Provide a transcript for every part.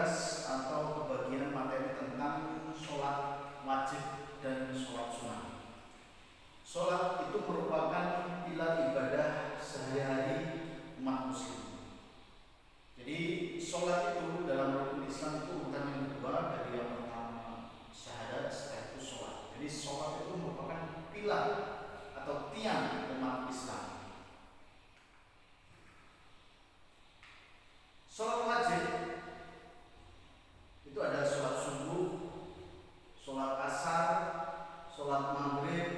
membahas atau kebagian materi tentang sholat wajib dan sholat sunnah. Sholat itu merupakan pilar ibadah sehari-hari umat muslim. Jadi sholat itu dalam rukun Islam itu urutan yang kedua dari yang pertama syahadat, setelah itu sholat. Jadi sholat itu merupakan pilar atau tiang umat Islam. Sholat wajib itu ada sholat subuh, sholat asar, sholat maghrib,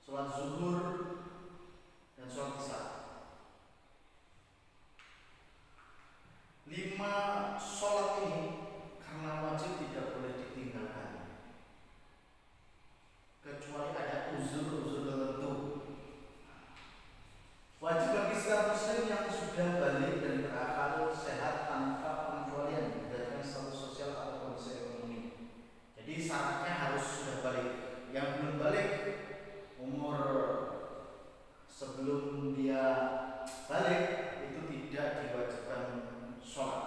sholat zuhur, dan sholat isya. 5 sholat ini karena wajib tidak boleh ditinggalkan kecuali ada uzur-uzur tertentu. Wajib bagi setiap muslim yang sudah balik dan berakal sehat tanpa pengecualian berdasarkan status sosial atau kondisi ekonomi. Jadi syaratnya harus sudah balik. Yang belum balik umur sebelum dia balik itu tidak diwajibkan sholat.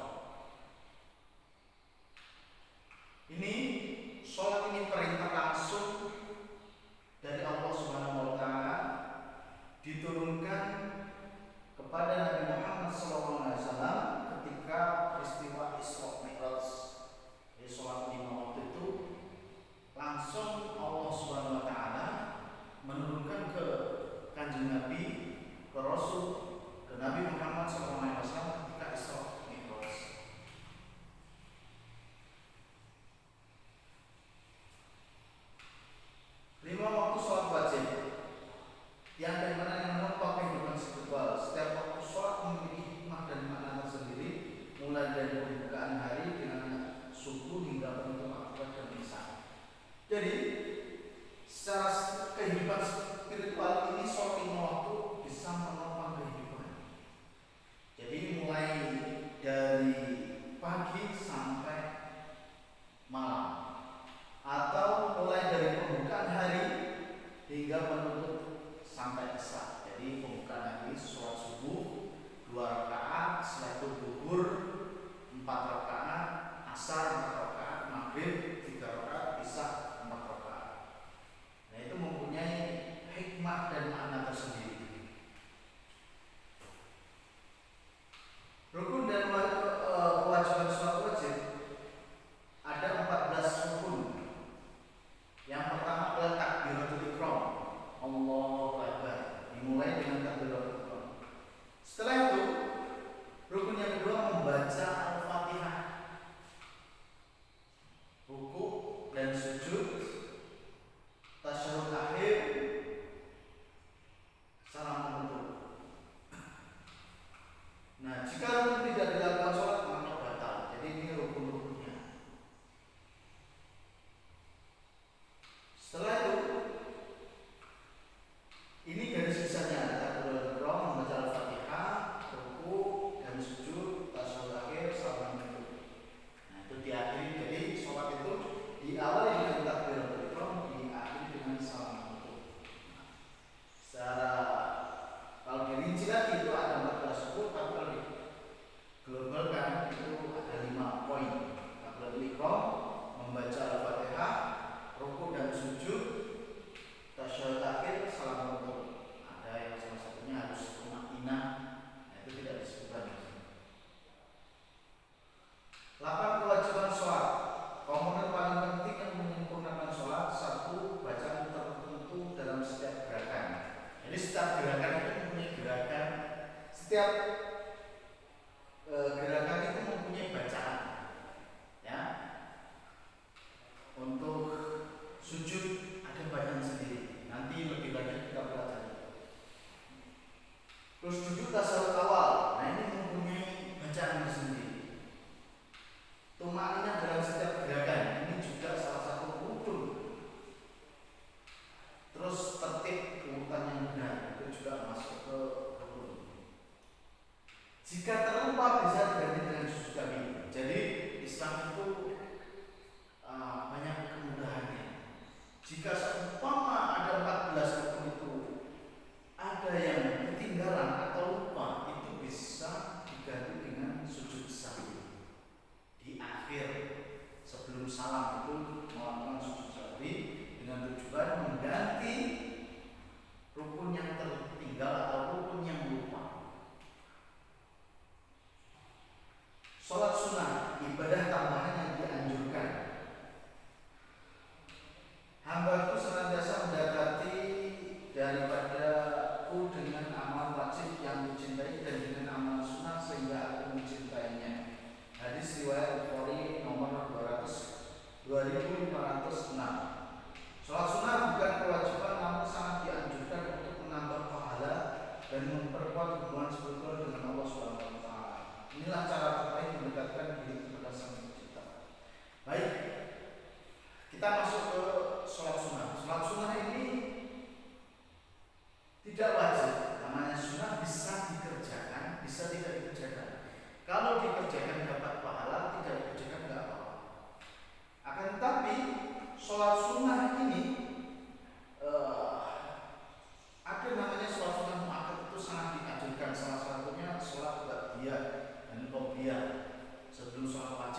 Ini sholat ini perintah langsung dari Allah Subhanahu wa taala, diturunkan kepada Nabi Muhammad SAW ketika peristiwa Isra Mi'raj. Jadi sholat 5 waktu itu langsung Allah Subhanahu wa taala menurunkan ke Kanjeng Nabi, ke Rasul, ke Nabi Muhammad SAW ketika Isra Mi'raj. Lima waktu sholat wajib yang menopang kehidupan spiritual. Setiap waktu sholat memiliki hikmah dan makna tersendiri, mulai dari pembukaan hari dengan subuh hingga penutup akad dan isya. Jadi secara kehidupan spiritual ini sholat 5 waktu bisa menopang kehidupan. Jadi mulai dari pagi sampai malam, atau mulai dari pembukaan hari hingga penutup sampai isya. Jadi pembukaan hari sholat subuh 2 rakaat, setelah itu zuhur 4 rakaat, asar 4 rakaat, maghrib 3 rakaat, isya 4 rakaat. Nah itu mempunyai hikmah dan makna tersendiri. Rukun dan kewajiban sholat wajib ada 14 rukun. Yang pertama adalah takbiratul ihram, Allahu Akbar, dimulai dengan takbiratul ihram. Setelah itu rukun yang kedua membaca Al-Fatihah, ruku dan sujud, tasyahud akhir, salam penutup. Nah, jika rukun tidak dilakukan sholat maka batal. Jadi ini rukun-rukunnya. Setelah itu, ini garis besarnya ada takbiratul ihram, membaca Al-Fatihah, ruku dan sujud, tasyahud akhir, salam penutup. Nah, itu diakhiri. Jadi sholat itu diawali dengan takbiratul ihram, diakhiri dengan salam penutup. Secara kalau dirinci lagi itu ada 14 rukun, tapi kalau global kan itu ada 5 poin. Takbiratul ihram, membaca Al-Fatihah, ruku dan sujud, tasyahud akhir, salam penutup. Ada yang salah satunya harus tumaninah, nah itu tidak disebutkan di sini. 8 kewajiban sholat. Komponen paling penting yang menyempurnakan sholat, 1. Bacaan tertentu dalam setiap gerakan. Jadi setiap gerakan itu mempunyai gerakan, setiap gerakan itu mempunyai bacaan. Ya. Untuk sujud ada bacaan sendiri. Nanti lebih lanjut kita pelajari. Terus sujud tasyahud awal. Nah ini mempunyai bacaan sendiri.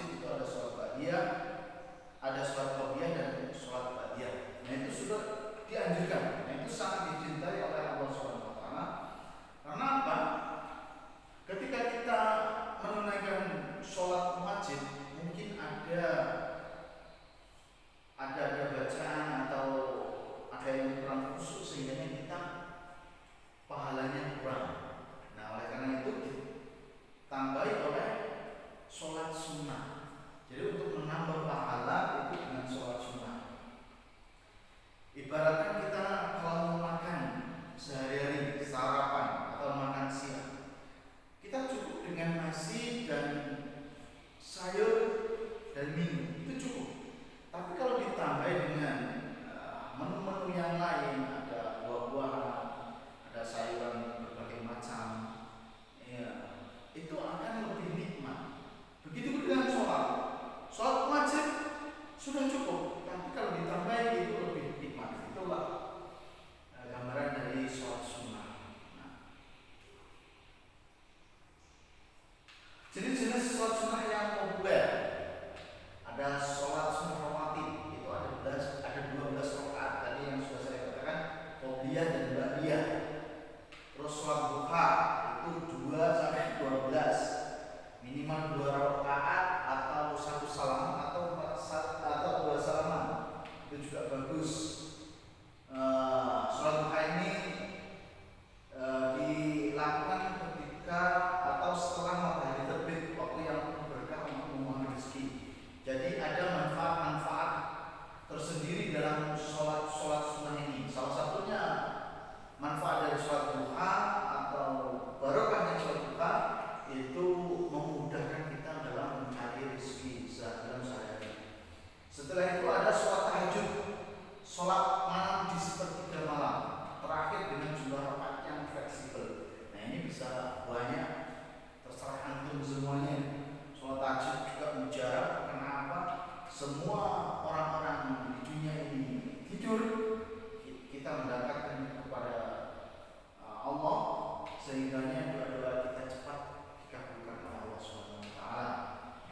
wajib itu ada sholat ba'diyah, ada sholat qobliyah dan sholat ba'diyah. Nah itu sudah dianjurkan. Nah itu sangat dicintai oleh Allah Subhanahu wa taala. Karena apa? Ketika kita menunaikan sholat wajib, mungkin ada bacaan atau ada yang kurang khusyuk sehingga kita pahalanya kurang. Nah oleh karena itu ditambahi oleh sholat sunnah. Jadi untuk menambah pahala itu dengan sholat sunnah. Ibaratkan kita kalau mau makan sehari-hari sarapan atau makan siang, kita cukup dengan nasi dan sayur dan minum itu cukup. Tapi kalau ditambah dengan menu-menu yang lain, ada buah-buahan, ada sayuran berbagai macam, ya, itu akan lebih nikmat. Begitu dengan sholat. Sholat wajib sudah cukup, tapi kalau ditambah itu lebih nikmat. Itulah gambaran dari sholat sunnah. Nah, jenis-jenis sholat sunnah yang populer ada sholat sunnah rawatib, itu ada 12 rakaat tadi yang sudah saya katakan, qobliyah dan ba'diyah. Terus sholat duha itu 2 sampai 12, minimal 2 rakaat atau 1 salam atau 2 salaman, itu juga bagus. Sholat duha ini dilakukan ketika atau setelah matahari terbit, waktu yang berkah untuk memohon rezeki. Jadi ada manfaat-manfaat tersendiri dalam sholat sunnah ini. Salah satunya manfaat dari sholat duha atau barokahnya sholat duha itu memudahkan kita dalam mencari rezeki dalam sehari-hari. Setelah itu ada sholat tahajud, sholat malam di sepertiga malam, terakhir dengan jumlah rakaat yang fleksibel. Nah ini bisa banyak, terserah antum semuanya. Sholat tahajud juga mujarab. Kenapa? Semua orang-orang di dunia ini tidur, kita mendapatkan kepada Allah, sehingga doa-doa kita cepat dikabulkan oleh Allah Subhanahu wa taala.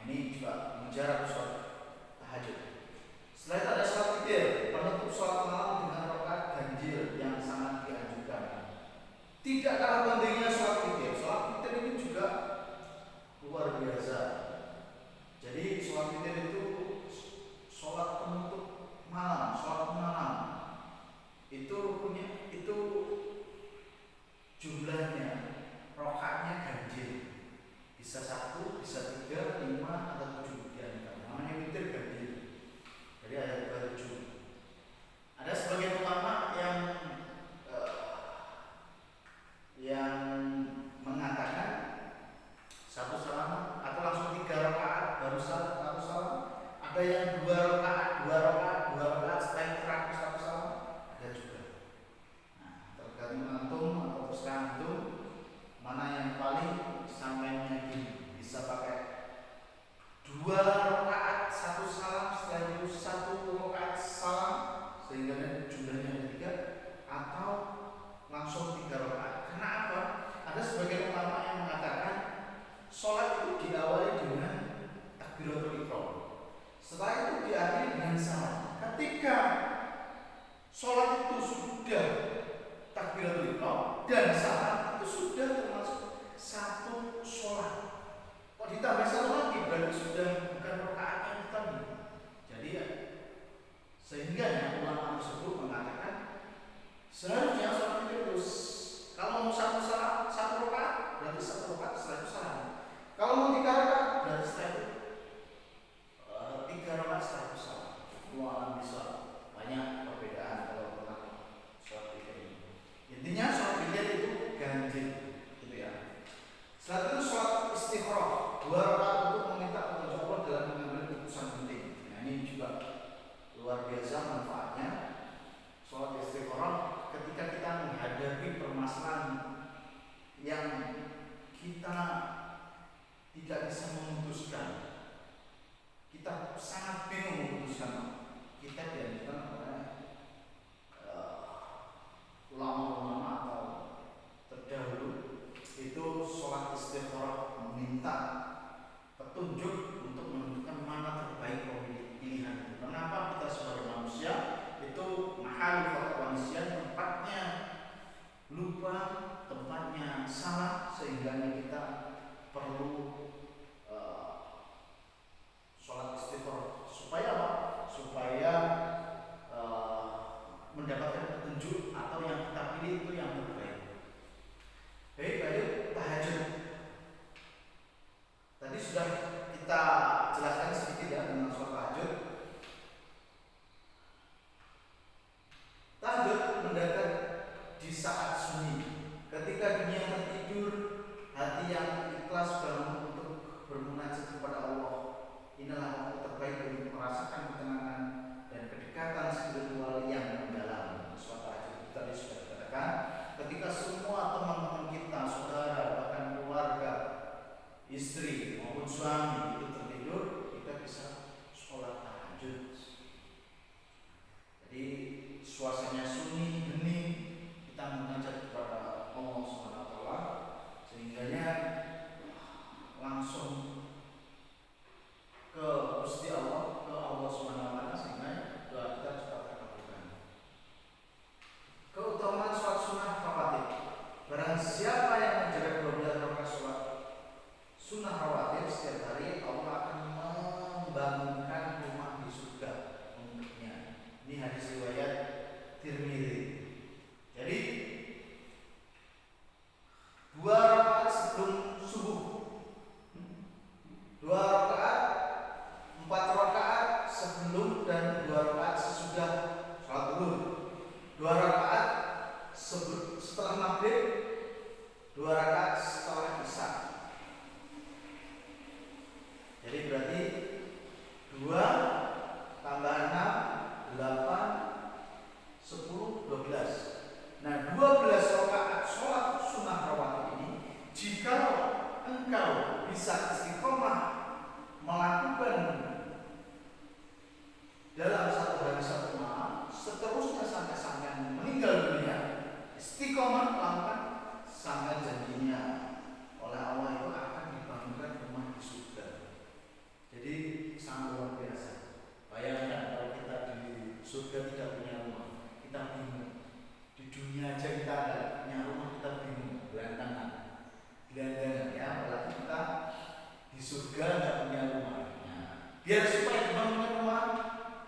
Ini juga mujarab sholat tahajud. Setelah itu ada sholat witir, penutup sholat malam dengan rakaat ganjil yang sangat dianjurkan. Tidak kalah pentingnya sholat witir. Sholat witir ini juga luar biasa. Jadi sholat witir itu sholat penutup malam, sholat malam. Itu rukunnya, itu jumlahnya, rakaatnya ganjil. Bisa 1, bisa 3, 5 atau 7 namanya witir ganjil. Jadi ada 7. Ada sebagian ulama yang mengatakan 1 salam atau langsung 3 rakaat baru 1 salam. Ada yang 2 rakaat, 2 rakaat setelah itu terakhir 1 salam. Ada juga. Nah, tergantung antum atau terserah antum mana yang paling sampai meyakin. Bisa pakai 2 rakaat 1 salam, setelah itu 1 rakaat salam sehingga jumlahnya ada 3, atau langsung 3 rakaat. Karena apa? Ada sebagian ulama yang mengatakan sholat itu diawali dengan takbiratul ihram. Setelah itu diakhiri dengan salam. Ketika sholat itu sudah takbiratul ihram dan salam, itu sudah termasuk 1 sholat. Kok ditambah 1 lagi berarti sudah bukan rakaat yang tadi. Jadi sehingga ulama tersebut mengatakan seharusnya sholat itu kalau mau 1 salam 1 rakaat berarti 1 rakaat setelah itu salam. Kalau mau 3 rakaat berarti setelah itu 3 rakaat setelah itu salam. Alam bisa banyak perbedaan kalau tentang sholat witir ini. Intinya sholat witir itu ganjil, gitu ya. Setelah itu sholat istikharah, 2 rakaat untuk meminta petunjuk Allah dalam mengambil keputusan penting. Nah ini juga luar biasa manfaatnya. Sholat istikharah ketika kita menghadapi permasalahan yang kita tidak bisa memutuskan, Biar supaya dibangunkan rumah,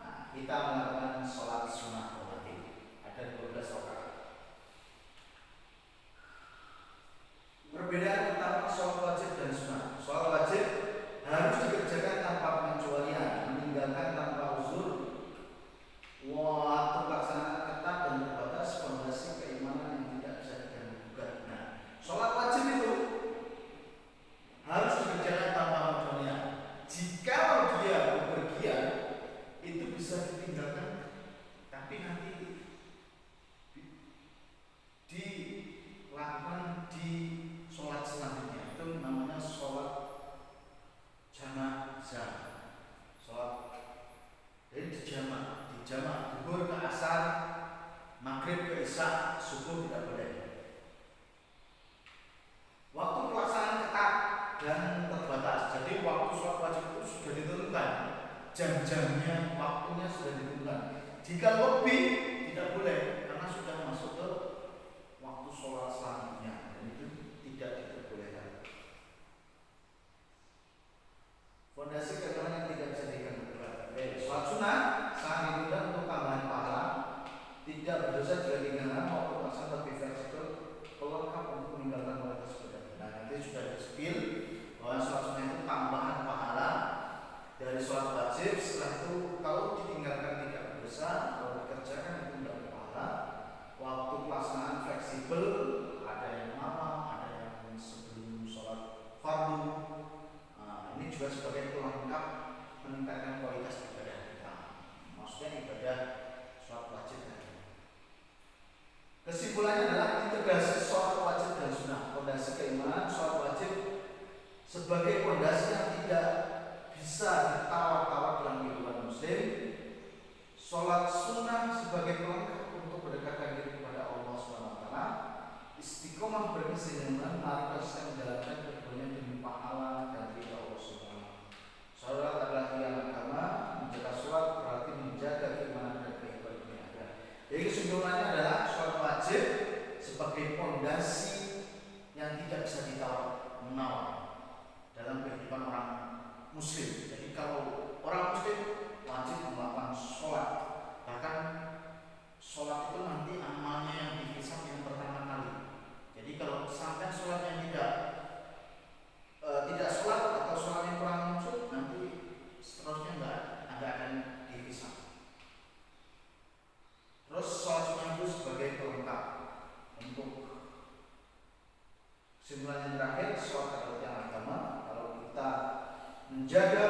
nah, kita melakukan sholat sunnah rawatib. Ada 12 rakaat. Perbedaan utama sholat wajib dan sunnah. Sholat wajib harus dikerjakan tanpa pengecualian, meninggalkan tanpa uzur. Waktu pelaksanaan ketat dan terbatas, fondasi keimanan yang tidak bisa diganggu-gugat. Nah, sholat wajib itu harus dikerjakan tanpa pengecualian. Jika dia bepergian, itu bisa ditinggalkan, tapi nanti dilakukan di sholat selanjutnya. Itu namanya sholat janazah. Sholat jadi dijamak zuhur ke asar, maghrib ke isya, subuh tidak boleh. Waktu pelaksanaan ketat dan terbatas. Jadi waktu sholat wajib itu sudah ditentukan, jam-jamnya, waktunya sudah ditentukan. Jika lebih tidak boleh karena sudah masuk ke waktu sholat selanjutnya, dan itu tidak diperbolehkan. Fondasi keimanan yang tidak bisa diganggu-gugat. Sholat sunnah sangat diundang untuk tambahan pahala, tidak berdosa jika ditinggalkan waktu pelaksanaan lebih fleksibel, pelengkap untuk meninggalkan hal tersebut. Nah, nanti sudah di-spill bahwa sholat sunnah itu tambahan pahala dari sholat wajib. Setelah itu kalau ditinggalkan tidak berdosa, kalau dikerjakan itu tidak berpahala. Waktu pelaksanaan fleksibel, ada yang malam, ada yang sebelum sholat fardu. Nah, ini juga sebagai pelengkap meningkatkan kualitas ibadah kita. Maksudnya ibadah sholat wajib tadi. Kesimpulannya adalah integrasi sholat wajib dan sunnah. Fondasi keimanan sholat wajib sebagai fondasi yang tidak bisa ditawar-tawar dalam kehidupan muslim. Sholat sunnah sebagai pelengkap untuk mendekatkan diri kepada Allah SWT. Istiqomah berkesinambungan, mari konsisten menjalankan keduanya demi pahala dan ridha Allah SWT. Sholat adalah tiang agama, menjaga sholat berarti menjaga keimanan dan kehidupan dunia akhirat. Jadi kesimpulannya adalah sholat wajib sebagai fondasi yang tidak bisa ditawar-menawar dalam kehidupan orang muslim. Jadi kalau orang muslim wajib melakukan sholat, bahkan sholat itu nanti amalnya yang dihisab yang pertama kali. Jadi kalau sampai sholatnya tidak sholat atau sholat yang kurang maksud, nanti seterusnya nggak akan dihisab. Terus sholat sunnah itu sebagai pelengkap untuk kesimpulan yang terakhir, sholat adalah tiang agama. Kalau kita menjaga